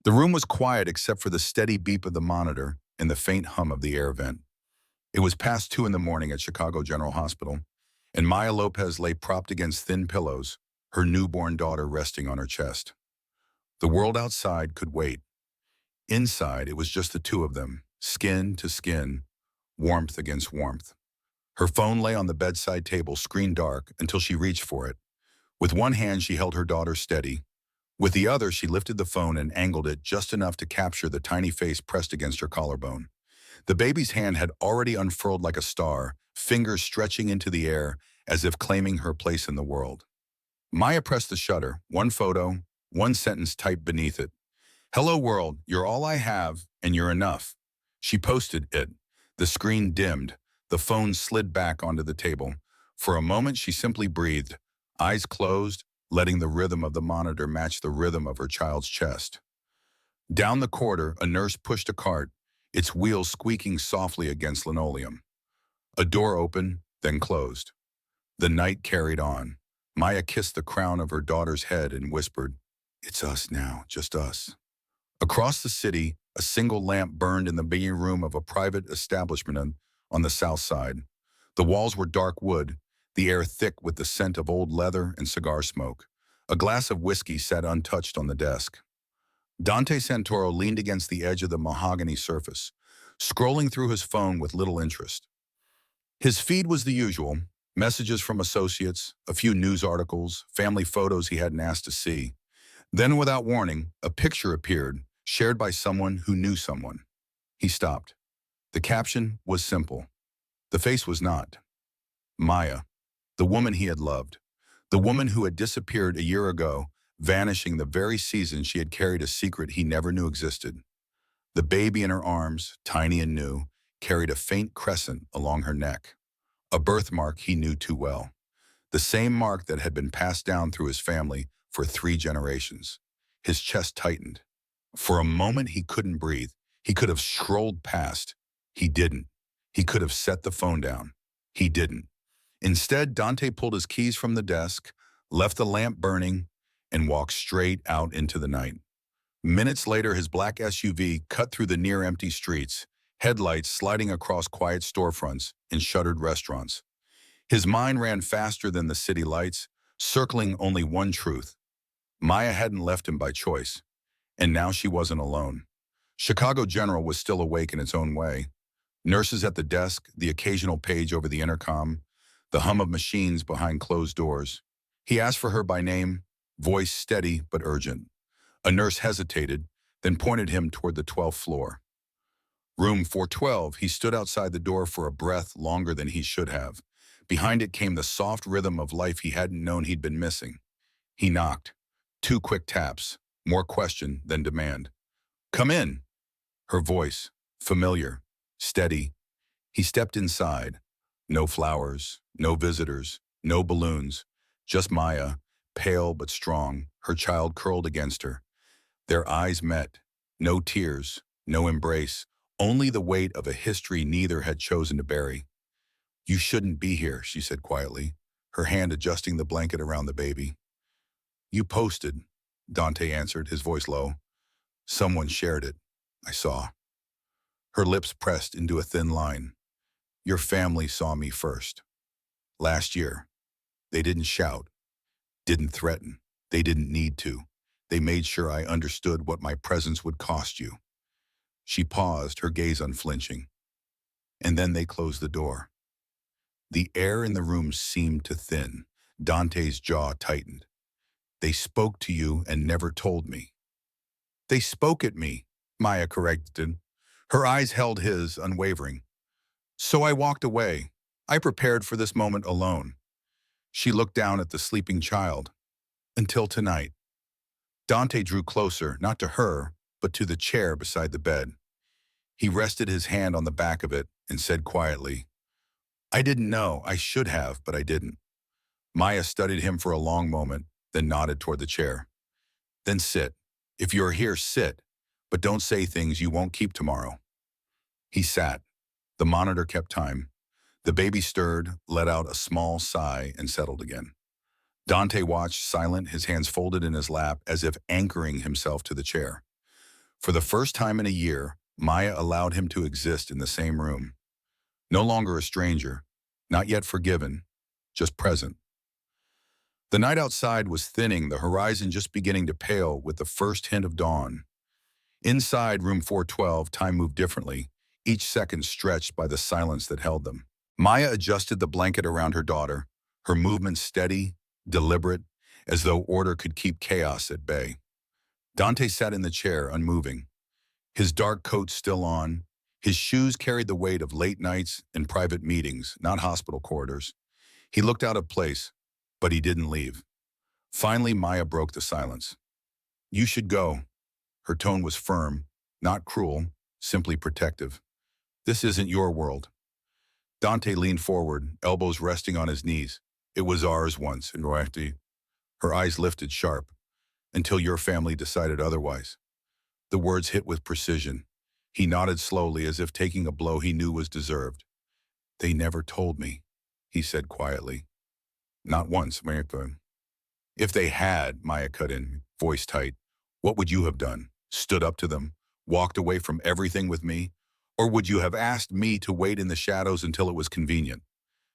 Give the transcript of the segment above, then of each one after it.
The room was quiet except for the steady beep of the monitor and the faint hum of the air vent. It was past 2 in the morning at Chicago General Hospital, and Maya Lopez lay propped against thin pillows, her newborn daughter resting on her chest. The world outside could wait. Inside, it was just the two of them, skin to skin, warmth against warmth. Her phone lay on the bedside table, screen dark, until she reached for it. With one hand, she held her daughter steady. With the other, she lifted the phone and angled it just enough to capture the tiny face pressed against her collarbone. The baby's hand had already unfurled like a star, fingers stretching into the air as if claiming her place in the world. Maya pressed the shutter, one photo, one sentence typed beneath it. "Hello world, you're all I have, and you're enough." She posted it. The screen dimmed. The phone slid back onto the table. For a moment, she simply breathed, eyes closed, letting the rhythm of the monitor match the rhythm of her child's chest. Down the corridor, a nurse pushed a cart, its wheels squeaking softly against linoleum. A door opened, then closed. The night carried on. Maya kissed the crown of her daughter's head and whispered, "It's us now, just us." Across the city, a single lamp burned in the meeting room of a private establishment on the south side. The walls were dark wood, the air thick with the scent of old leather and cigar smoke. A glass of whiskey sat untouched on the desk. Dante Santoro leaned against the edge of the mahogany surface, scrolling through his phone with little interest. His feed was the usual: messages from associates, a few news articles, family photos he hadn't asked to see. Then, without warning, a picture appeared, shared by someone who knew someone. He stopped. The caption was simple. The face was not. Maya, the woman he had loved, the woman who had disappeared a year ago, vanishing the very season she had carried a secret he never knew existed. The baby in her arms, tiny and new, carried a faint crescent along her neck, a birthmark he knew too well, the same mark that had been passed down through his family for 3 generations. His chest tightened. For a moment, he couldn't breathe. He could have scrolled past. He didn't. He could have set the phone down. He didn't. Instead, Dante pulled his keys from the desk, left the lamp burning, and walked straight out into the night. Minutes later, his black SUV cut through the near-empty streets, headlights sliding across quiet storefronts and shuttered restaurants. His mind ran faster than the city lights, circling only one truth. Maya hadn't left him by choice, and now she wasn't alone. Chicago General was still awake in its own way. Nurses at the desk, the occasional page over the intercom, the hum of machines behind closed doors. He asked for her by name, voice steady but urgent. A nurse hesitated, then pointed him toward the 12th floor. Room 412, he stood outside the door for a breath longer than he should have. Behind it came the soft rhythm of life he hadn't known he'd been missing. He knocked. 2 quick taps, more question than demand. "Come in." Her voice, familiar, steady. He stepped inside. No flowers, no visitors, no balloons, just Maya, pale but strong, her child curled against her. Their eyes met. No tears, no embrace, only the weight of a history neither had chosen to bury. "You shouldn't be here," she said quietly, her hand adjusting the blanket around the baby. "You posted," Dante answered, his voice low. "Someone shared it. I saw." Her lips pressed into a thin line. "Your family saw me first. Last year. They didn't shout, didn't threaten. They didn't need to. They made sure I understood what my presence would cost you." She paused, her gaze unflinching. "And then they closed the door." The air in the room seemed to thin. Dante's jaw tightened. "They spoke to you and never told me." "They spoke at me," Maya corrected. Her eyes held his, unwavering. "So I walked away. I prepared for this moment alone." She looked down at the sleeping child. "Until tonight." Dante drew closer, not to her, but to the chair beside the bed. He rested his hand on the back of it and said quietly, "I didn't know. I should have, but I didn't." Maya studied him for a long moment, then nodded toward the chair. "Then sit. If you're here, sit, but don't say things you won't keep tomorrow." He sat. The monitor kept time. The baby stirred, let out a small sigh, and settled again. Dante watched, silent, his hands folded in his lap as if anchoring himself to the chair. For the first time in a year, Maya allowed him to exist in the same room. No longer a stranger, not yet forgiven, just present. The night outside was thinning, the horizon just beginning to pale with the first hint of dawn. Inside room 412, time moved differently, each second stretched by the silence that held them. Maya adjusted the blanket around her daughter, her movements steady, deliberate, as though order could keep chaos at bay. Dante sat in the chair, unmoving, his dark coat still on. His shoes carried the weight of late nights and private meetings, not hospital corridors. He looked out of place, but he didn't leave. Finally, Maya broke the silence. "You should go." Her tone was firm, not cruel, simply protective. "This isn't your world." Dante leaned forward, elbows resting on his knees. "It was ours once, and her eyes lifted sharp. "Until your family decided otherwise." The words hit with precision. He nodded slowly as if taking a blow he knew was deserved. "They never told me," he said quietly. "Not once, America." "If they had," Maya cut in, voice tight, "what would you have done? Stood up to them? Walked away from everything with me? Or would you have asked me to wait in the shadows until it was convenient?"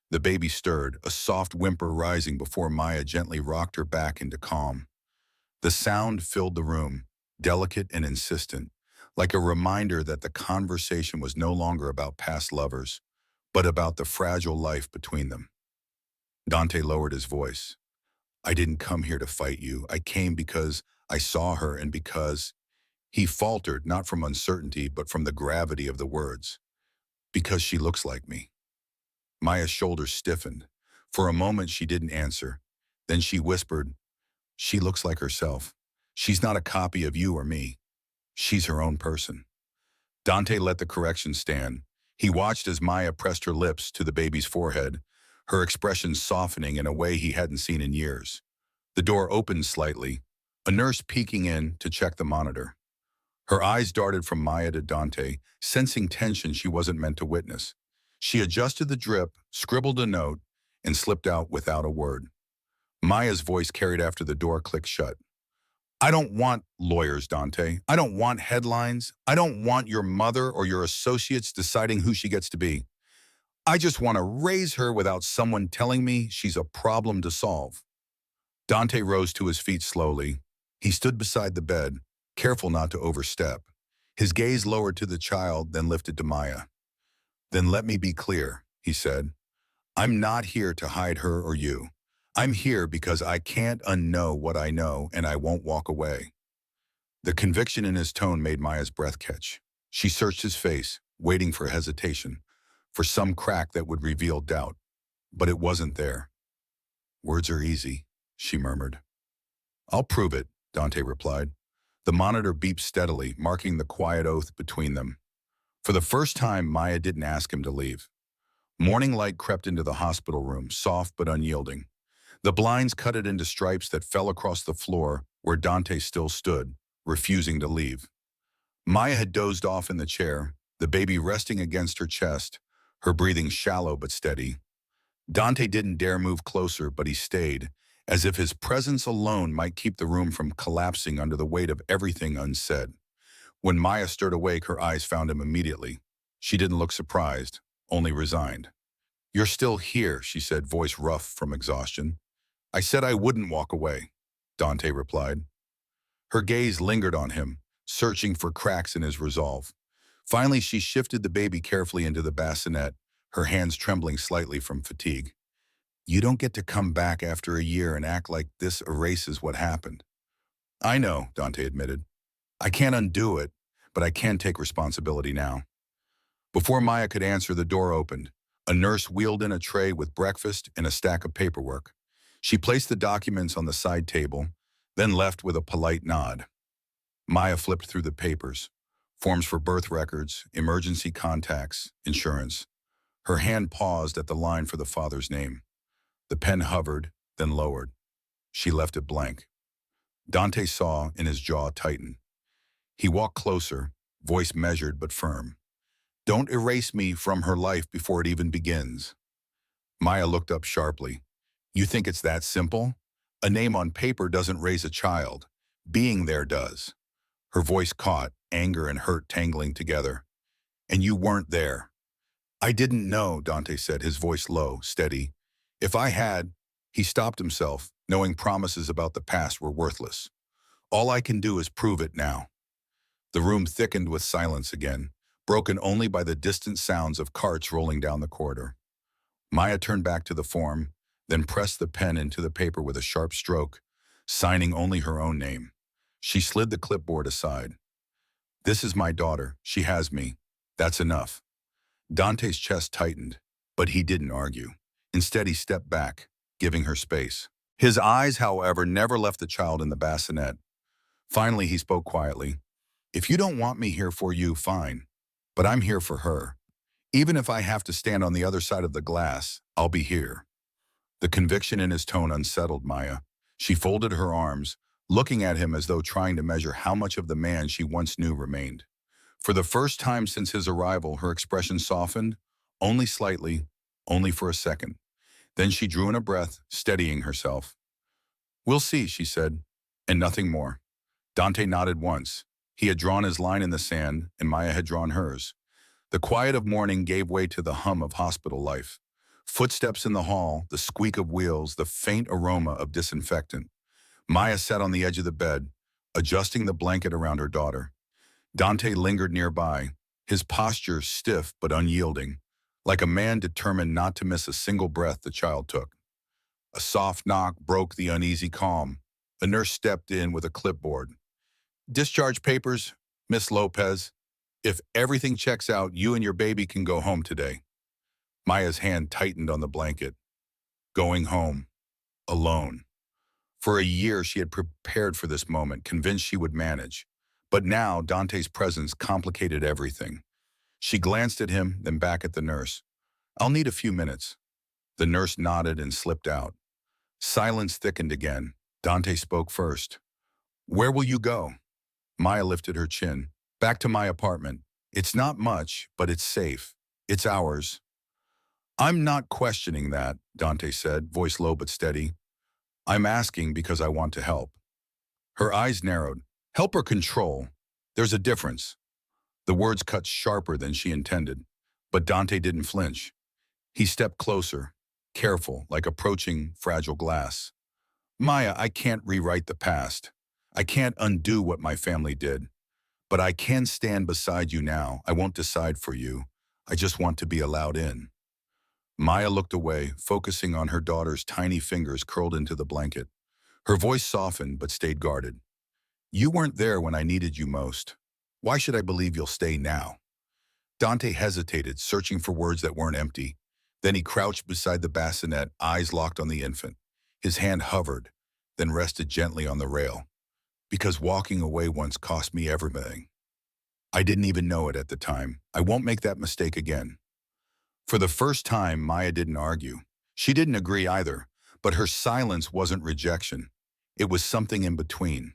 The baby stirred, a soft whimper rising before Maya gently rocked her back into calm. The sound filled the room, delicate and insistent, like a reminder that the conversation was no longer about past lovers, but about the fragile life between them. Dante lowered his voice. "I didn't come here to fight you. I came because I saw her and because—" He faltered, not from uncertainty, but from the gravity of the words. "Because she looks like me." Maya's shoulders stiffened. For a moment she didn't answer. Then she whispered, "She looks like herself. She's not a copy of you or me. She's her own person." Dante let the correction stand. He watched as Maya pressed her lips to the baby's forehead, her expression softening in a way he hadn't seen in years. The door opened slightly, a nurse peeking in to check the monitor. Her eyes darted from Maya to Dante, sensing tension she wasn't meant to witness. She adjusted the drip, scribbled a note, and slipped out without a word. Maya's voice carried after the door clicked shut. "I don't want lawyers, Dante. I don't want headlines. I don't want your mother or your associates deciding who she gets to be. I just want to raise her without someone telling me she's a problem to solve." Dante rose to his feet slowly. He stood beside the bed, careful not to overstep. His gaze lowered to the child, then lifted to Maya. "Then let me be clear," he said. "I'm not here to hide her or you. I'm here because I can't unknow what I know, and I won't walk away." The conviction in his tone made Maya's breath catch. She searched his face, waiting for hesitation, for some crack that would reveal doubt. But it wasn't there. "Words are easy," she murmured. "I'll prove it," Dante replied. The monitor beeped steadily, marking the quiet oath between them. For the first time, Maya didn't ask him to leave. Morning light crept into the hospital room, soft but unyielding. The blinds cut it into stripes that fell across the floor where Dante still stood, refusing to leave. Maya had dozed off in the chair, the baby resting against her chest, her breathing shallow but steady. Dante didn't dare move closer, but he stayed, as if his presence alone might keep the room from collapsing under the weight of everything unsaid. When Maya stirred awake, her eyes found him immediately. She didn't look surprised, only resigned. "You're still here," she said, voice rough from exhaustion. "I said I wouldn't walk away," Dante replied. Her gaze lingered on him, searching for cracks in his resolve. Finally, she shifted the baby carefully into the bassinet, her hands trembling slightly from fatigue. "You don't get to come back after a year and act like this erases what happened." "I know," Dante admitted. "I can't undo it, but I can take responsibility now." Before Maya could answer, the door opened. A nurse wheeled in a tray with breakfast and a stack of paperwork. She placed the documents on the side table, then left with a polite nod. Maya flipped through the papers. Forms for birth records, emergency contacts, insurance. Her hand paused at the line for the father's name. The pen hovered, then lowered. She left it blank. Dante saw, and his jaw tightened. He walked closer, voice measured but firm. "Don't erase me from her life before it even begins." Maya looked up sharply. "You think it's that simple? A name on paper doesn't raise a child. Being there does." Her voice caught, anger and hurt tangling together. And you weren't there. I didn't know, Dante said, his voice low, steady. If I had, he stopped himself, knowing promises about the past were worthless. All I can do is prove it now. The room thickened with silence again, broken only by the distant sounds of carts rolling down the corridor. Maya turned back to the form, then pressed the pen into the paper with a sharp stroke, signing only her own name. She slid the clipboard aside. This is my daughter. She has me. That's enough. Dante's chest tightened, but he didn't argue. Instead, he stepped back, giving her space. His eyes, however, never left the child in the bassinet. Finally, he spoke quietly. If you don't want me here for you, fine. But I'm here for her. Even if I have to stand on the other side of the glass, I'll be here. The conviction in his tone unsettled Maya. She folded her arms, looking at him as though trying to measure how much of the man she once knew remained. For the first time since his arrival, her expression softened, only slightly, only for a second. Then she drew in a breath, steadying herself. We'll see, she said, and nothing more. Dante nodded once. He had drawn his line in the sand, and Maya had drawn hers. The quiet of morning gave way to the hum of hospital life. Footsteps in the hall, the squeak of wheels, the faint aroma of disinfectant. Maya sat on the edge of the bed, adjusting the blanket around her daughter. Dante lingered nearby, his posture stiff but unyielding, like a man determined not to miss a single breath the child took. A soft knock broke the uneasy calm. A nurse stepped in with a clipboard. Discharge papers, Miss Lopez. If everything checks out, you and your baby can go home today. Maya's hand tightened on the blanket. Going home. Alone. For a year, she had prepared for this moment, convinced she would manage. But now, Dante's presence complicated everything. She glanced at him, then back at the nurse. I'll need a few minutes. The nurse nodded and slipped out. Silence thickened again. Dante spoke first. Where will you go? Maya lifted her chin. Back to my apartment. It's not much, but it's safe. It's ours. I'm not questioning that, Dante said, voice low but steady. I'm asking because I want to help. Her eyes narrowed. Help or control? There's a difference. The words cut sharper than she intended, but Dante didn't flinch. He stepped closer, careful, like approaching fragile glass. Maya, I can't rewrite the past. I can't undo what my family did. But I can stand beside you now. I won't decide for you. I just want to be allowed in. Maya looked away, focusing on her daughter's tiny fingers curled into the blanket. Her voice softened but stayed guarded. You weren't there when I needed you most. Why should I believe you'll stay now? Dante hesitated, searching for words that weren't empty. Then he crouched beside the bassinet, eyes locked on the infant. His hand hovered, then rested gently on the rail. Because walking away once cost me everything. I didn't even know it at the time. I won't make that mistake again. For the first time, Maya didn't argue. She didn't agree either, but her silence wasn't rejection. It was something in between.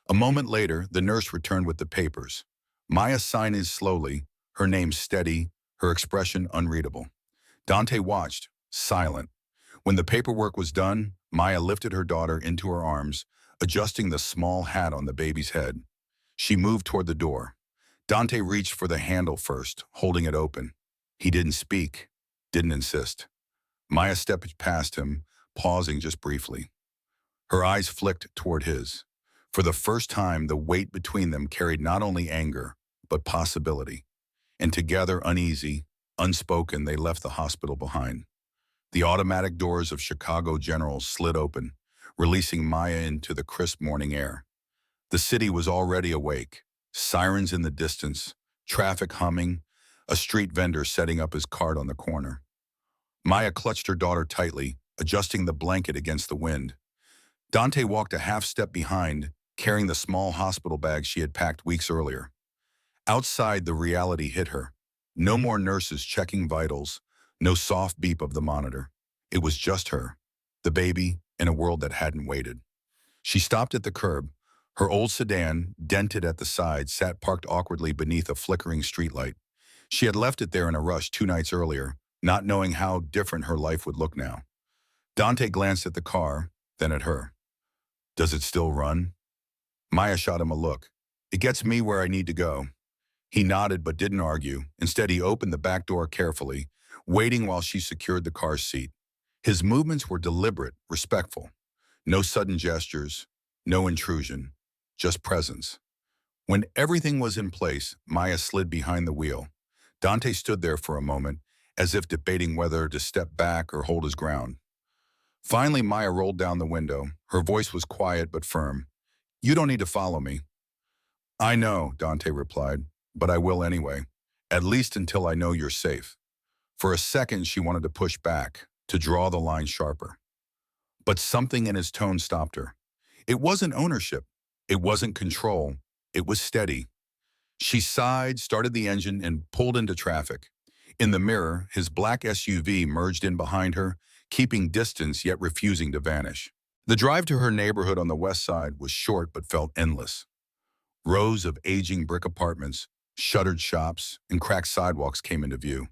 A moment later, the nurse returned with the papers. Maya signed slowly, her name steady, her expression unreadable. Dante watched, silent. When the paperwork was done, Maya lifted her daughter into her arms, adjusting the small hat on the baby's head. She moved toward the door. Dante reached for the handle first, holding it open. He didn't speak, didn't insist. Maya stepped past him, pausing just briefly. Her eyes flicked toward his. For the first time, the weight between them carried not only anger, but possibility. And together, uneasy, unspoken, they left the hospital behind. The automatic doors of Chicago General slid open, releasing Maya into the crisp morning air. The city was already awake, sirens in the distance, traffic humming, a street vendor setting up his cart on the corner. Maya clutched her daughter tightly, adjusting the blanket against the wind. Dante walked a half step behind, carrying the small hospital bag she had packed weeks earlier. Outside, the reality hit her. No more nurses checking vitals, no soft beep of the monitor. It was just her, the baby, in a world that hadn't waited. She stopped at the curb. Her old sedan, dented at the side, sat parked awkwardly beneath a flickering streetlight. She had left it there in a rush 2 nights earlier, not knowing how different her life would look now. Dante glanced at the car, then at her. Does it still run? Maya shot him a look. It gets me where I need to go. He nodded but didn't argue. Instead, he opened the back door carefully, waiting while she secured the car's seat. His movements were deliberate, respectful. No sudden gestures, no intrusion, just presence. When everything was in place, Maya slid behind the wheel. Dante stood there for a moment, as if debating whether to step back or hold his ground. Finally, Maya rolled down the window. Her voice was quiet but firm. "You don't need to follow me." "I know," Dante replied, "but I will anyway, at least until I know you're safe." For a second, she wanted to push back, to draw the line sharper. But something in his tone stopped her. It wasn't ownership. It wasn't control. It was steady. She sighed, started the engine, and pulled into traffic. In the mirror, his black SUV merged in behind her, keeping distance yet refusing to vanish. The drive to her neighborhood on the west side was short but felt endless. Rows of aging brick apartments, shuttered shops, and cracked sidewalks came into view.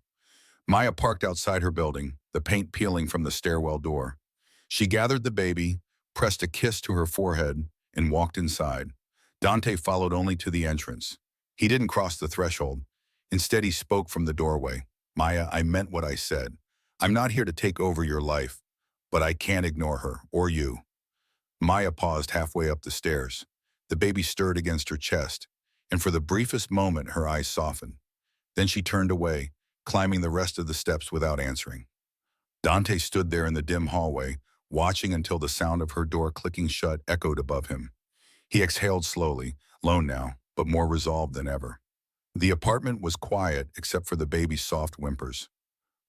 Maya parked outside her building, the paint peeling from the stairwell door. She gathered the baby, pressed a kiss to her forehead, and walked inside. Dante followed only to the entrance. He didn't cross the threshold. Instead, he spoke from the doorway. "Maya, I meant what I said. I'm not here to take over your life, but I can't ignore her, or you." Maya paused halfway up the stairs. The baby stirred against her chest, and for the briefest moment, her eyes softened. Then she turned away, climbing the rest of the steps without answering. Dante stood there in the dim hallway, watching until the sound of her door clicking shut echoed above him. He exhaled slowly, alone now, but more resolved than ever. The apartment was quiet except for the baby's soft whimpers.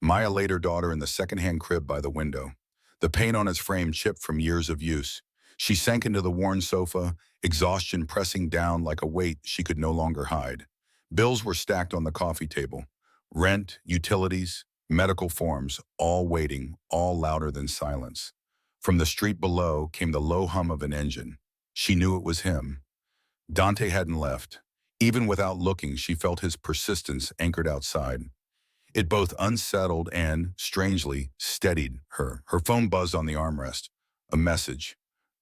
Maya laid her daughter in the second-hand crib by the window. The paint on its frame chipped from years of use. She sank into the worn sofa, exhaustion pressing down like a weight she could no longer hide. Bills were stacked on the coffee table. Rent, utilities, medical forms, all waiting, all louder than silence. From the street below came the low hum of an engine. She knew it was him. Dante hadn't left. Even without looking, she felt his persistence anchored outside. It both unsettled and, strangely, steadied her. Her phone buzzed on the armrest. A message.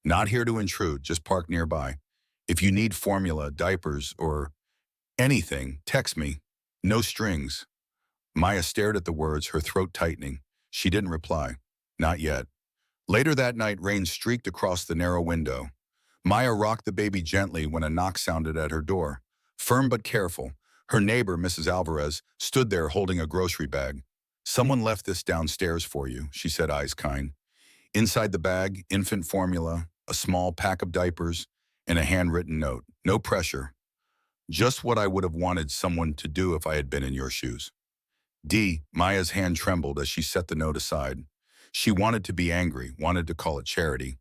"Not here to intrude, just park nearby. If you need formula, diapers, or anything, text me. No strings." Maya stared at the words, her throat tightening. She didn't reply. Not yet. Later that night, rain streaked across the narrow window. Maya rocked the baby gently when a knock sounded at her door. Firm but careful, her neighbor, Mrs. Alvarez, stood there holding a grocery bag. "Someone left this downstairs for you," she said, eyes kind. Inside the bag, infant formula, a small pack of diapers, and a handwritten note. No pressure. Just what I would have wanted someone to do if I had been in your shoes. Maya's hand trembled as she set the note aside. She wanted to be angry, wanted to call it charity.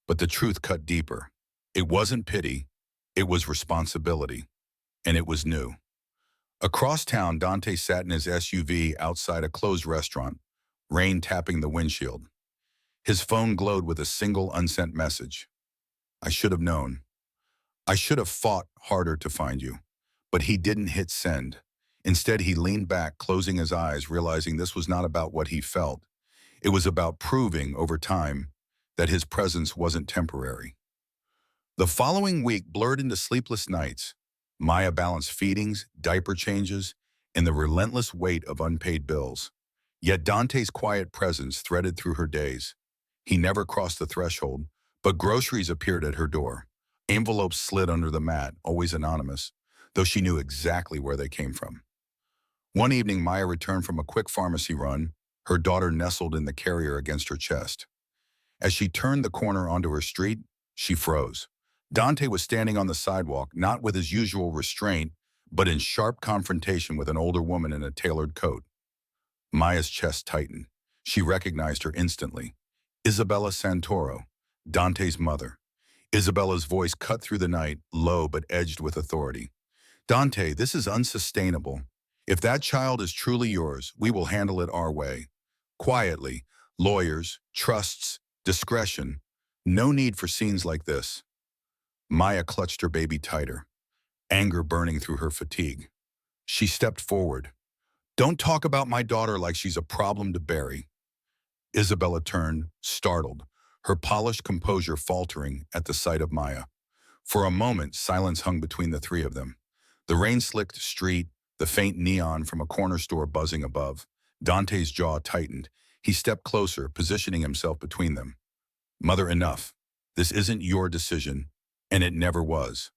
But the truth cut deeper. It wasn't pity, it was responsibility. And it was new. Across town, Dante sat in his SUV outside a closed restaurant, rain tapping the windshield. His phone glowed with a single unsent message. "I should have known. I should have fought harder to find you." But he didn't hit send. Instead, he leaned back, closing his eyes, realizing this was not about what he felt. It was about proving, over time, that his presence wasn't temporary. The following week blurred into sleepless nights. Maya balanced feedings, diaper changes, and the relentless weight of unpaid bills. Yet Dante's quiet presence threaded through her days. He never crossed the threshold, but groceries appeared at her door. Envelopes slid under the mat, always anonymous, though she knew exactly where they came from. One evening, Maya returned from a quick pharmacy run, her daughter nestled in the carrier against her chest. As she turned the corner onto her street, she froze. Dante was standing on the sidewalk, not with his usual restraint, but in sharp confrontation with an older woman in a tailored coat. Maya's chest tightened. She recognized her instantly. Isabella Santoro, Dante's mother. Isabella's voice cut through the night, low but edged with authority. "Dante, this is unsustainable. If that child is truly yours, we will handle it our way. Quietly, lawyers, trusts, discretion. No need for scenes like this." Maya clutched her baby tighter, anger burning through her fatigue. She stepped forward. "Don't talk about my daughter like she's a problem to bury." Isabella turned, startled, her polished composure faltering at the sight of Maya. For a moment, silence hung between the three of them. The rain-slicked street, the faint neon from a corner store buzzing above. Dante's jaw tightened. He stepped closer, positioning himself between them. Mother, enough. This isn't your decision, and it never was.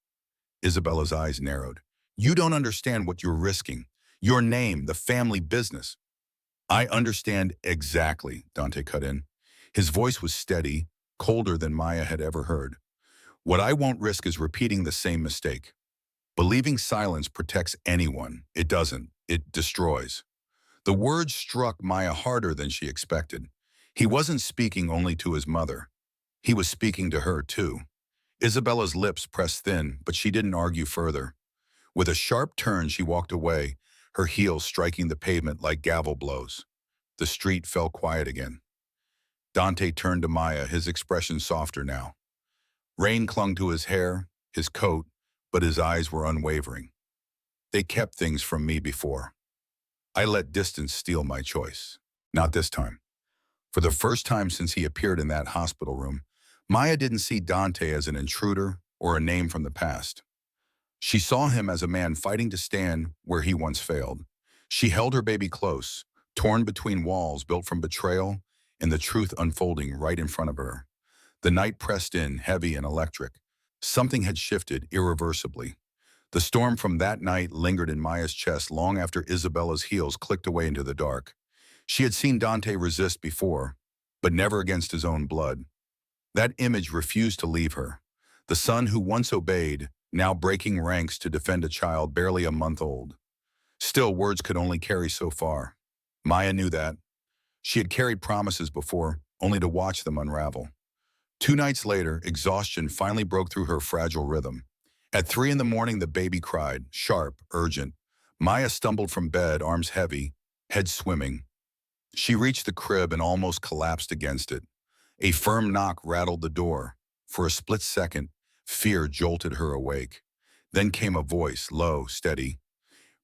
Isabella's eyes narrowed. You don't understand what you're risking. Your name, the family business. I understand exactly, Dante cut in. His voice was steady, colder than Maya had ever heard. What I won't risk is repeating the same mistake. Believing silence protects anyone. It doesn't. It destroys. The words struck Maya harder than she expected. He wasn't speaking only to his mother. He was speaking to her, too. Isabella's lips pressed thin, but she didn't argue further. With a sharp turn, she walked away, her heels striking the pavement like gavel blows. The street fell quiet again. Dante turned to Maya, his expression softer now. Rain clung to his hair, his coat, but his eyes were unwavering. They kept things from me before. I let distance steal my choice. Not this time. For the first time since he appeared in that hospital room, Maya didn't see Dante as an intruder or a name from the past. She saw him as a man fighting to stand where he once failed. She held her baby close, torn between walls built from betrayal and the truth unfolding right in front of her. The night pressed in, heavy and electric. Something had shifted irreversibly. The storm from that night lingered in Maya's chest long after Isabella's heels clicked away into the dark. She had seen Dante resist before, but never against his own blood. That image refused to leave her. The son who once obeyed, now breaking ranks to defend a child barely a month old. Still, words could only carry so far. Maya knew that. She had carried promises before, only to watch them unravel. 2 nights later, exhaustion finally broke through her fragile rhythm. At 3 in the morning, the baby cried, sharp, urgent. Maya stumbled from bed, arms heavy, head swimming. She reached the crib and almost collapsed against it. A firm knock rattled the door. For a split second, fear jolted her awake. Then came a voice, low, steady.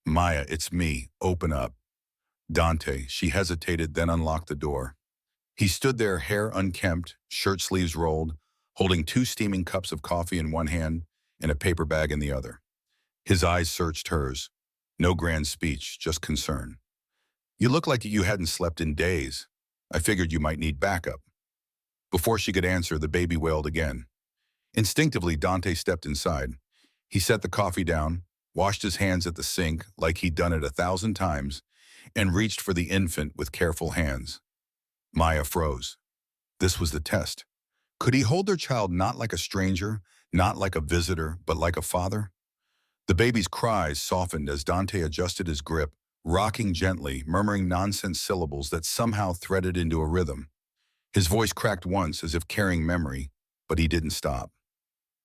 Maya, it's me. Open up. Dante. She hesitated, then unlocked the door. He stood there, hair unkempt, shirt sleeves rolled, holding 2 steaming cups of coffee in one hand and a paper bag in the other. His eyes searched hers. No grand speech, just concern. You look like you hadn't slept in days. I figured you might need backup. Before she could answer, the baby wailed again. Instinctively, Dante stepped inside. He set the coffee down, washed his hands at the sink like he'd done it 1,000 times, and reached for the infant with careful hands. Maya froze. This was the test. Could he hold their child not like a stranger, not like a visitor, but like a father? The baby's cries softened as Dante adjusted his grip, rocking gently, murmuring nonsense syllables that somehow threaded into a rhythm. His voice cracked once as if carrying memory, but he didn't stop.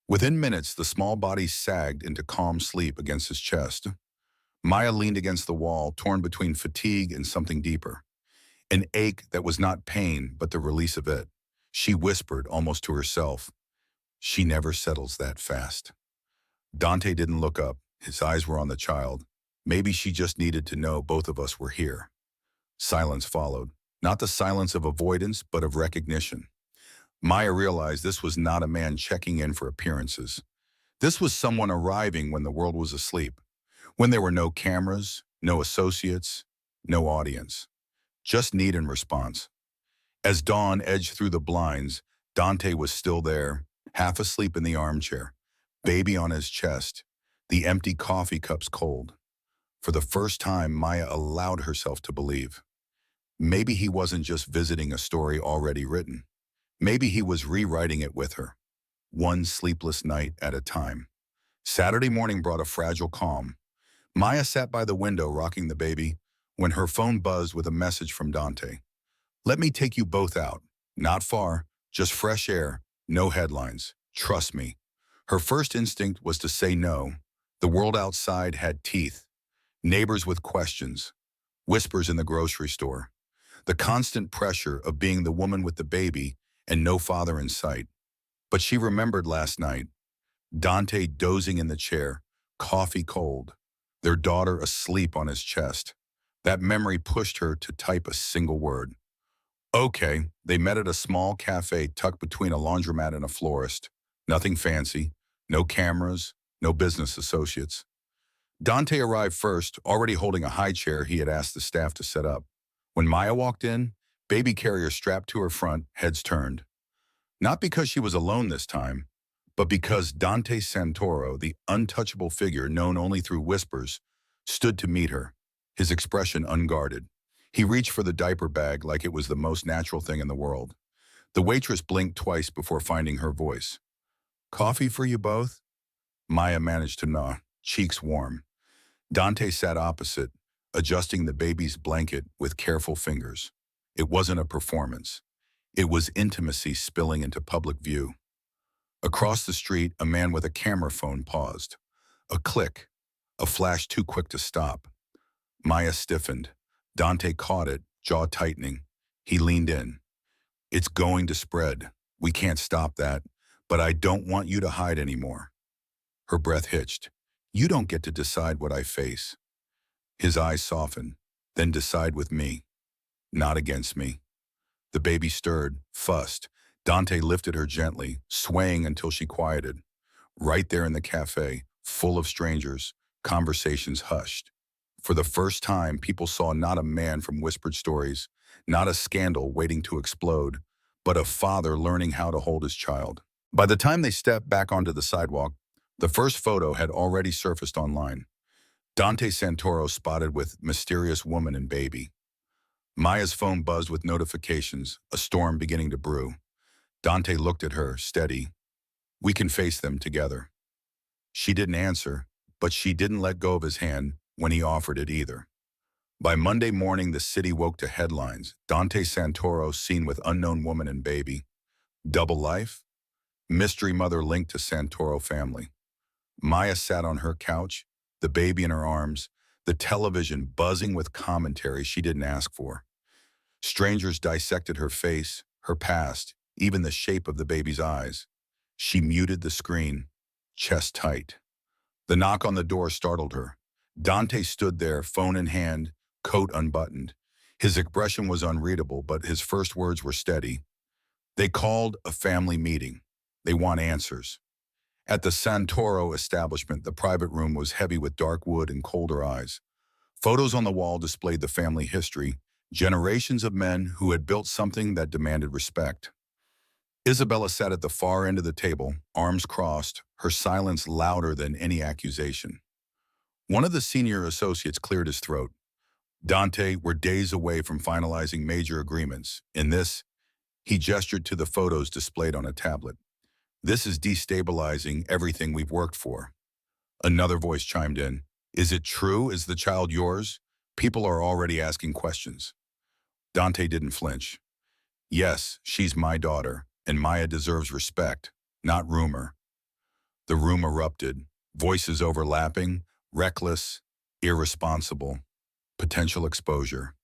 Within minutes, the small body sagged into calm sleep against his chest. Maya leaned against the wall, torn between fatigue and something deeper. An ache that was not pain, but the release of it. She whispered, almost to herself, she never settles that fast. Dante didn't look up. His eyes were on the child. Maybe she just needed to know both of us were here. Silence followed. Not the silence of avoidance, but of recognition. Maya realized this was not a man checking in for appearances. This was someone arriving when the world was asleep, when there were no cameras, no associates, no audience. Just need and response. As dawn edged through the blinds, Dante was still there, half asleep in the armchair, baby on his chest, the empty coffee cups cold. For the first time, Maya allowed herself to believe. Maybe he wasn't just visiting a story already written. Maybe he was rewriting it with her, one sleepless night at a time. Saturday morning brought a fragile calm. Maya sat by the window rocking the baby when her phone buzzed with a message from Dante. Let me take you both out. Not far, just fresh air, no headlines. Trust me. Her first instinct was to say no. The world outside had teeth, neighbors with questions, whispers in the grocery store, the constant pressure of being the woman with the baby and no father in sight. But she remembered last night, Dante dozing in the chair, coffee cold, their daughter asleep on his chest. That memory pushed her to type a single word. Okay, they met at a small cafe tucked between a laundromat and a florist. Nothing fancy, No cameras, no business associates. Dante arrived first, already holding a high chair he had asked the staff to set up. When Maya walked in, baby carrier strapped to her front, heads turned. Not because she was alone this time, but because Dante Santoro, the untouchable figure known only through whispers, stood to meet her, his expression unguarded. He reached for the diaper bag like it was the most natural thing in the world. The waitress blinked twice before finding her voice. "Coffee for you both?" Maya managed to nod, cheeks warm. Dante sat opposite, adjusting the baby's blanket with careful fingers. It wasn't a performance. It was intimacy spilling into public view. Across the street, a man with a camera phone paused. A click, a flash too quick to stop. Maya stiffened. Dante caught it, jaw tightening. He leaned in. "It's going to spread. We can't stop that. But I don't want you to hide anymore." Her breath hitched. "You don't get to decide what I face." His eyes softened. "Then decide with me, not against me." The baby stirred, fussed. Dante lifted her gently, swaying until she quieted. Right there in the cafe, full of strangers, conversations hushed. For the first time, people saw not a man from whispered stories, not a scandal waiting to explode, but a father learning how to hold his child. By the time they stepped back onto the sidewalk, the first photo had already surfaced online. Dante Santoro spotted with mysterious woman and baby. Maya's phone buzzed with notifications, a storm beginning to brew. Dante looked at her, steady. "We can face them together." She didn't answer, but she didn't let go of his hand when he offered it either. By Monday morning, the city woke to headlines. Dante Santoro seen with unknown woman and baby. Double life? Mystery mother linked to Santoro family. Maya sat on her couch, the baby in her arms, the television buzzing with commentary she didn't ask for. Strangers dissected her face, her past, even the shape of the baby's eyes. She muted the screen, chest tight. The knock on the door startled her. Dante stood there, phone in hand, coat unbuttoned. His expression was unreadable, but his first words were steady. "They called a family meeting. They want answers." At the Santoro establishment, the private room was heavy with dark wood and colder eyes. Photos on the wall displayed the family history, generations of men who had built something that demanded respect. Isabella sat at the far end of the table, arms crossed, her silence louder than any accusation. One of the senior associates cleared his throat. "Dante, we're days away from finalizing major agreements. In this," he gestured to the photos displayed on a tablet. "This is destabilizing everything we've worked for." Another voice chimed in. "Is it true? Is the child yours? People are already asking questions." Dante didn't flinch. "Yes, she's my daughter, and Maya deserves respect, not rumor." The room erupted, voices overlapping, reckless, irresponsible, potential exposure.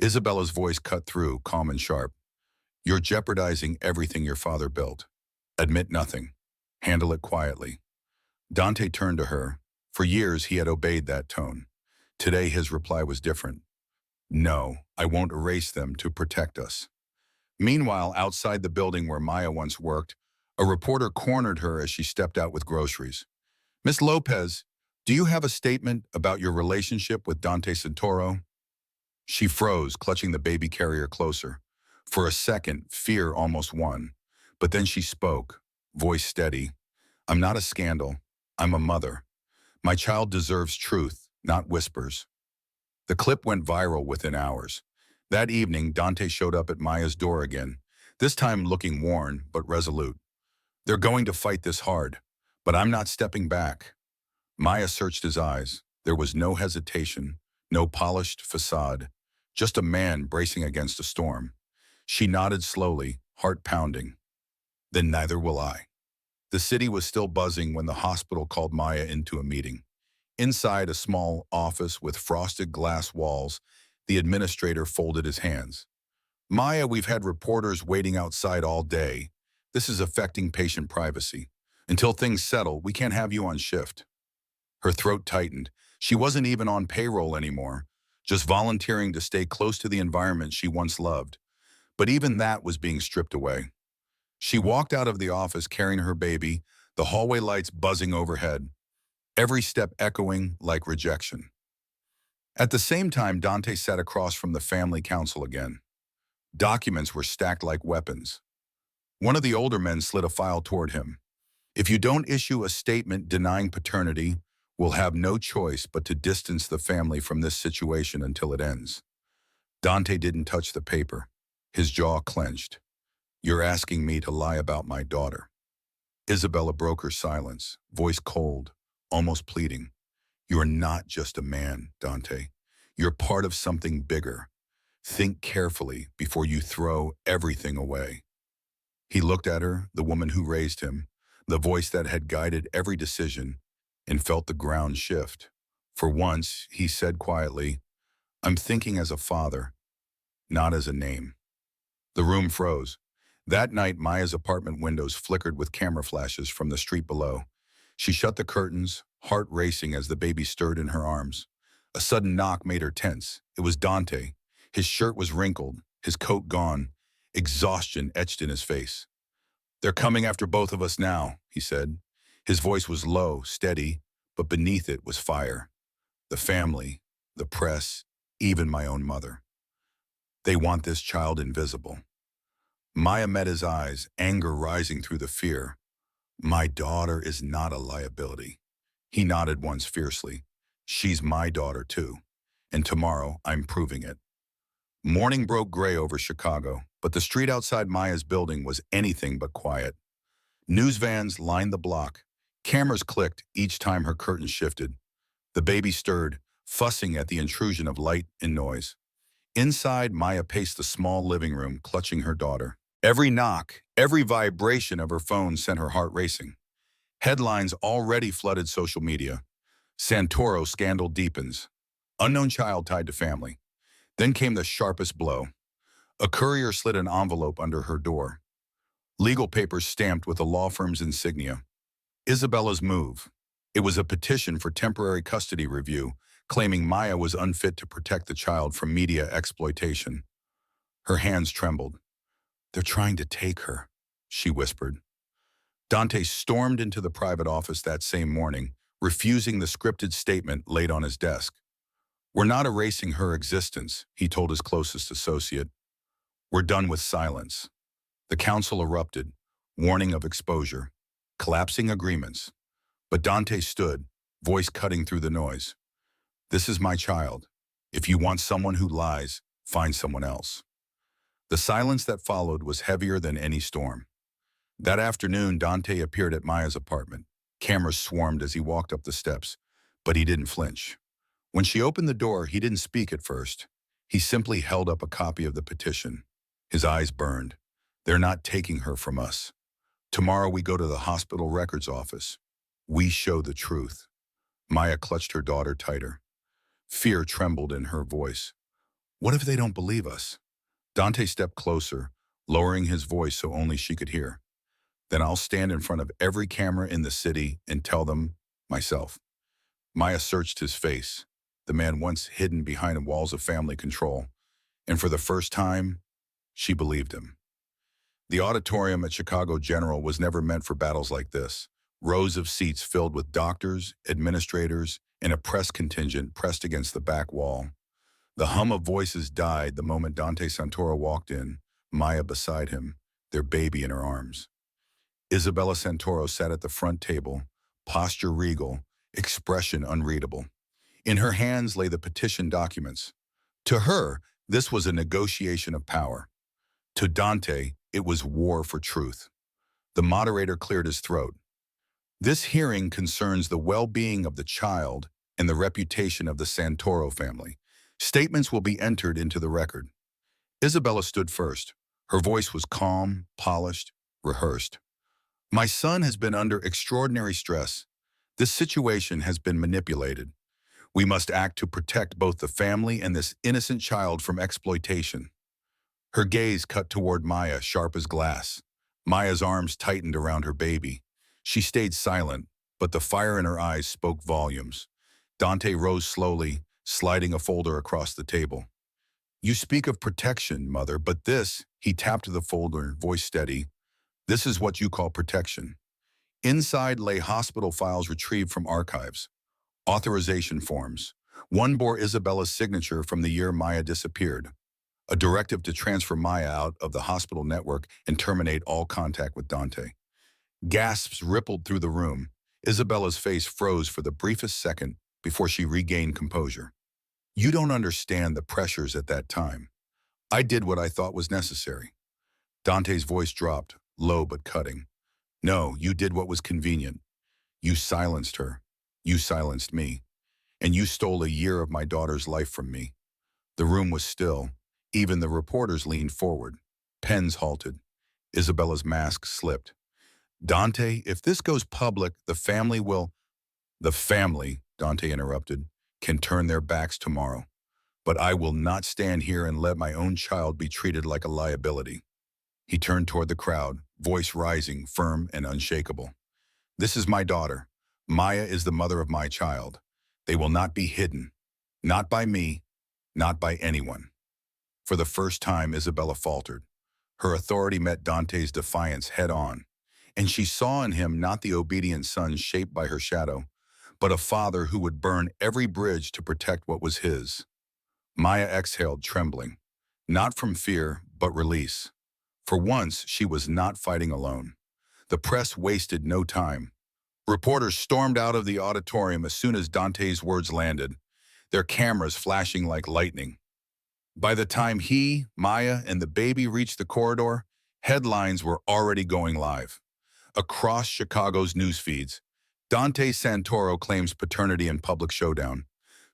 Isabella's voice cut through, calm and sharp. "You're jeopardizing everything your father built. Admit nothing. Handle it quietly." Dante turned to her. For years, he had obeyed that tone. Today, his reply was different. "No, I won't erase them to protect us." Meanwhile, outside the building where Maya once worked, a reporter cornered her as she stepped out with groceries. "Miss Lopez, do you have a statement about your relationship with Dante Santoro?" She froze, clutching the baby carrier closer. For a second, fear almost won. But then she spoke, voice steady. "I'm not a scandal. I'm a mother. My child deserves truth, not whispers." The clip went viral within hours. That evening, Dante showed up at Maya's door again, this time looking worn but resolute. "They're going to fight this hard, but I'm not stepping back." Maya searched his eyes. There was no hesitation, no polished facade, just a man bracing against a storm. She nodded slowly, heart pounding. "Then neither will I." The city was still buzzing when the hospital called Maya into a meeting. Inside a small office with frosted glass walls, the administrator folded his hands. "Maya, we've had reporters waiting outside all day. This is affecting patient privacy. Until things settle, we can't have you on shift." Her throat tightened. She wasn't even on payroll anymore, just volunteering to stay close to the environment she once loved. But even that was being stripped away. She walked out of the office carrying her baby, the hallway lights buzzing overhead, every step echoing like rejection. At the same time, Dante sat across from the family council again. Documents were stacked like weapons. One of the older men slid a file toward him. If you don't issue a statement denying paternity, we'll have no choice but to distance the family from this situation until it ends. Dante didn't touch the paper. His jaw clenched. You're asking me to lie about my daughter. Isabella broke her silence, voice cold, almost pleading. You're not just a man, Dante. You're part of something bigger. Think carefully before you throw everything away. He looked at her, the woman who raised him, the voice that had guided every decision, and felt the ground shift. For once, he said quietly, I'm thinking as a father, not as a name. The room froze. That night, Maya's apartment windows flickered with camera flashes from the street below. She shut the curtains, heart racing as the baby stirred in her arms. A sudden knock made her tense. It was Dante. His shirt was wrinkled, his coat gone, exhaustion etched in his face. They're coming after both of us now, he said. His voice was low, steady, but beneath it was fire. The family, the press, even my own mother. They want this child invisible. Maya met his eyes, anger rising through the fear. My daughter is not a liability. He nodded once fiercely. She's my daughter too. And tomorrow, I'm proving it. Morning broke gray over Chicago, but the street outside Maya's building was anything but quiet. News vans lined the block. Cameras clicked each time her curtains shifted. The baby stirred, fussing at the intrusion of light and noise. Inside, Maya paced the small living room, clutching her daughter. Every knock, every vibration of her phone sent her heart racing. Headlines already flooded social media. Santoro scandal deepens. Unknown child tied to family. Then came the sharpest blow. A courier slid an envelope under her door. Legal papers stamped with the law firm's insignia. Isabella's move. It was a petition for temporary custody review, claiming Maya was unfit to protect the child from media exploitation. Her hands trembled. They're trying to take her, she whispered. Dante stormed into the private office that same morning, refusing the scripted statement laid on his desk. We're not erasing her existence, he told his closest associate. We're done with silence. The council erupted, warning of exposure, collapsing agreements. But Dante stood, voice cutting through the noise. This is my child. If you want someone who lies, find someone else. The silence that followed was heavier than any storm. That afternoon, Dante appeared at Maya's apartment. Cameras swarmed as he walked up the steps, but he didn't flinch. When she opened the door, he didn't speak at first. He simply held up a copy of the petition. His eyes burned. They're not taking her from us. Tomorrow we go to the hospital records office. We show the truth. Maya clutched her daughter tighter. Fear trembled in her voice. What if they don't believe us? Dante stepped closer, lowering his voice so only she could hear. Then I'll stand in front of every camera in the city and tell them myself. Maya searched his face, the man once hidden behind walls of family control, and for the first time, she believed him. The auditorium at Chicago General was never meant for battles like this. Rows of seats filled with doctors, administrators, and a press contingent pressed against the back wall. The hum of voices died the moment Dante Santoro walked in, Maya beside him, their baby in her arms. Isabella Santoro sat at the front table, posture regal, expression unreadable. In her hands lay the petition documents. To her, this was a negotiation of power. To Dante, it was war for truth. The moderator cleared his throat. This hearing concerns the well-being of the child and the reputation of the Santoro family. Statements will be entered into the record. Isabella stood first. Her voice was calm, polished, rehearsed. My son has been under extraordinary stress. This situation has been manipulated. We must act to protect both the family and this innocent child from exploitation. Her gaze cut toward Maya, sharp as glass. Maya's arms tightened around her baby. She stayed silent, but the fire in her eyes spoke volumes. Dante rose slowly, sliding a folder across the table. You speak of protection, Mother, but this, he tapped the folder, voice steady, this is what you call protection. Inside lay hospital files retrieved from archives, authorization forms. One bore Isabella's signature from the year Maya disappeared, a directive to transfer Maya out of the hospital network and terminate all contact with Dante. Gasps rippled through the room. Isabella's face froze for the briefest second before she regained composure. You don't understand the pressures at that time. I did what I thought was necessary. Dante's voice dropped, low but cutting. No, you did what was convenient. You silenced her. You silenced me. And you stole a year of my daughter's life from me. The room was still. Even the reporters leaned forward. Pens halted. Isabella's mask slipped. Dante, if this goes public, the family will... The family, Dante interrupted, can turn their backs tomorrow. But I will not stand here and let my own child be treated like a liability. He turned toward the crowd, voice rising, firm and unshakable. This is my daughter. Maya is the mother of my child. They will not be hidden. Not by me, not by anyone. For the first time, Isabella faltered. Her authority met Dante's defiance head-on, and she saw in him not the obedient son shaped by her shadow, but a father who would burn every bridge to protect what was his. Maya exhaled, trembling, not from fear, but release. For once, she was not fighting alone. The press wasted no time. Reporters stormed out of the auditorium as soon as Dante's words landed, their cameras flashing like lightning. By the time he, Maya, and the baby reached the corridor, headlines were already going live. Across Chicago's news feeds, Dante Santoro claims paternity in public showdown.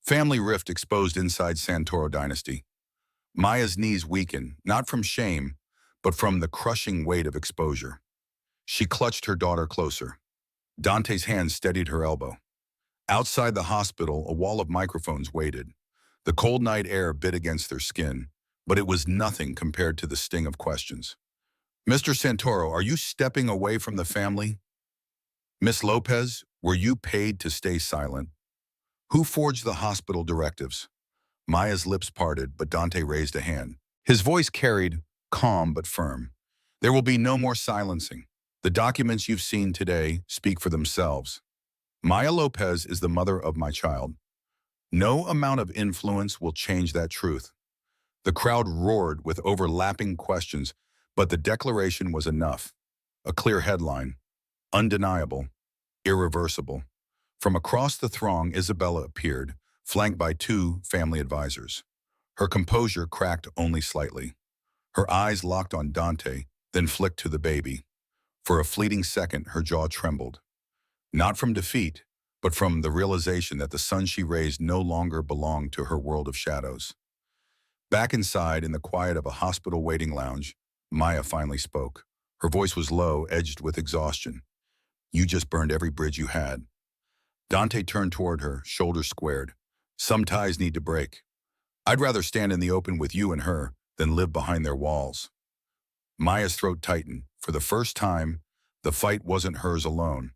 Family rift exposed inside Santoro dynasty. Maya's knees weakened, not from shame, but from the crushing weight of exposure. She clutched her daughter closer. Dante's hand steadied her elbow. Outside the hospital, a wall of microphones waited. The cold night air bit against their skin, but it was nothing compared to the sting of questions. Mr. Santoro, are you stepping away from the family? Miss Lopez, were you paid to stay silent? Who forged the hospital directives? Maya's lips parted, but Dante raised a hand. His voice carried, calm but firm. There will be no more silencing. The documents you've seen today speak for themselves. Maya Lopez is the mother of my child. No amount of influence will change that truth. The crowd roared with overlapping questions, but the declaration was enough. A clear headline. Undeniable. Irreversible. From across the throng, Isabella appeared, flanked by two family advisors. Her composure cracked only slightly. Her eyes locked on Dante, then flicked to the baby. For a fleeting second, her jaw trembled. Not from defeat, but from the realization that the son she raised no longer belonged to her world of shadows. Back inside, in the quiet of a hospital waiting lounge, Maya finally spoke. Her voice was low, edged with exhaustion. You just burned every bridge you had. Dante turned toward her, shoulders squared. Some ties need to break. I'd rather stand in the open with you and her than live behind their walls. Maya's throat tightened. For the first time, the fight wasn't hers alone.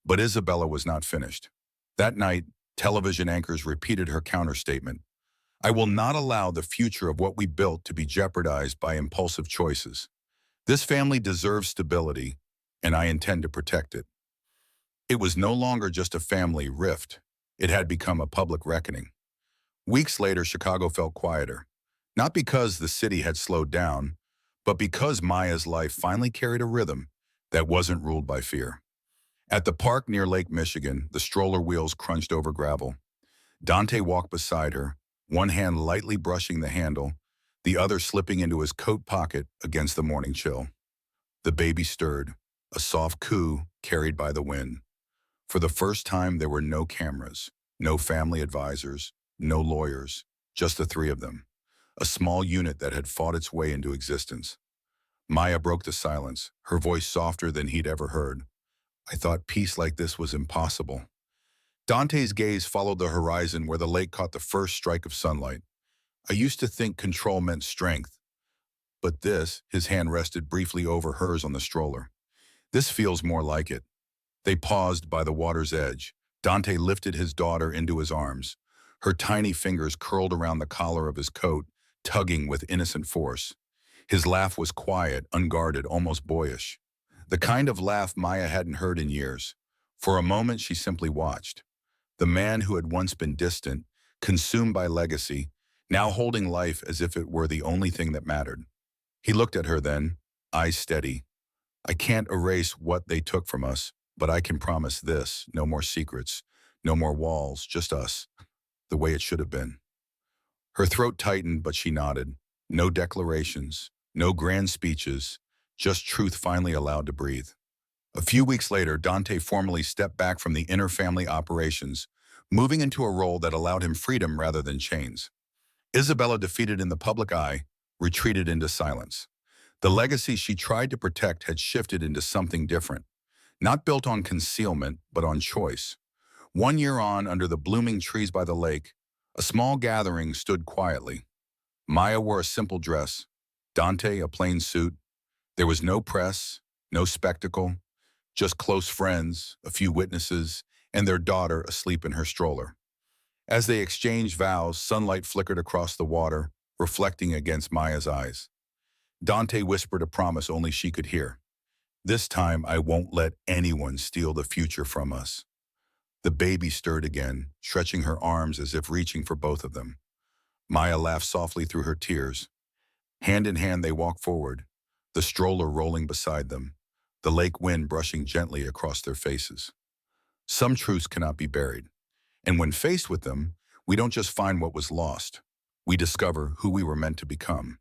But Isabella was not finished. That night, television anchors repeated her counterstatement. I will not allow the future of what we built to be jeopardized by impulsive choices. This family deserves stability, and I intend to protect it. It was no longer just a family rift. It had become a public reckoning. Weeks later, Chicago felt quieter. Not because the city had slowed down, but because Maya's life finally carried a rhythm that wasn't ruled by fear. At the park near Lake Michigan, the stroller wheels crunched over gravel. Dante walked beside her, one hand lightly brushing the handle, the other slipping into his coat pocket against the morning chill. The baby stirred, a soft coo carried by the wind. For the first time, there were no cameras, no family advisors, no lawyers, just the three of them, a small unit that had fought its way into existence. Maya broke the silence, her voice softer than he'd ever heard. I thought peace like this was impossible. Dante's gaze followed the horizon where the lake caught the first strike of sunlight. I used to think control meant strength, but this, his hand rested briefly over hers on the stroller. This feels more like it. They paused by the water's edge. Dante lifted his daughter into his arms. Her tiny fingers curled around the collar of his coat, tugging with innocent force. His laugh was quiet, unguarded, almost boyish. The kind of laugh Maya hadn't heard in years. For a moment, she simply watched. The man who had once been distant, consumed by legacy, now holding life as if it were the only thing that mattered. He looked at her then, eyes steady. I can't erase what they took from us, but I can promise this: no more secrets, no more walls, just us, the way it should have been. Her throat tightened, but she nodded. No declarations, no grand speeches, just truth finally allowed to breathe. A few weeks later, Dante formally stepped back from the inner family operations, moving into a role that allowed him freedom rather than chains. Isabella, defeated in the public eye, retreated into silence. The legacy she tried to protect had shifted into something different, not built on concealment, but on choice. 1 year on, under the blooming trees by the lake, a small gathering stood quietly. Maya wore a simple dress, Dante a plain suit. There was no press, no spectacle, just close friends, a few witnesses, and their daughter asleep in her stroller. As they exchanged vows, sunlight flickered across the water, reflecting against Maya's eyes. Dante whispered a promise only she could hear. This time, I won't let anyone steal the future from us. The baby stirred again, stretching her arms as if reaching for both of them. Maya laughed softly through her tears. Hand in hand, they walked forward, the stroller rolling beside them, the lake wind brushing gently across their faces. Some truths cannot be buried, and when faced with them, we don't just find what was lost. We discover who we were meant to become.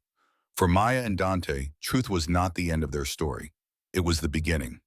For Maya and Dante, truth was not the end of their story. It was the beginning.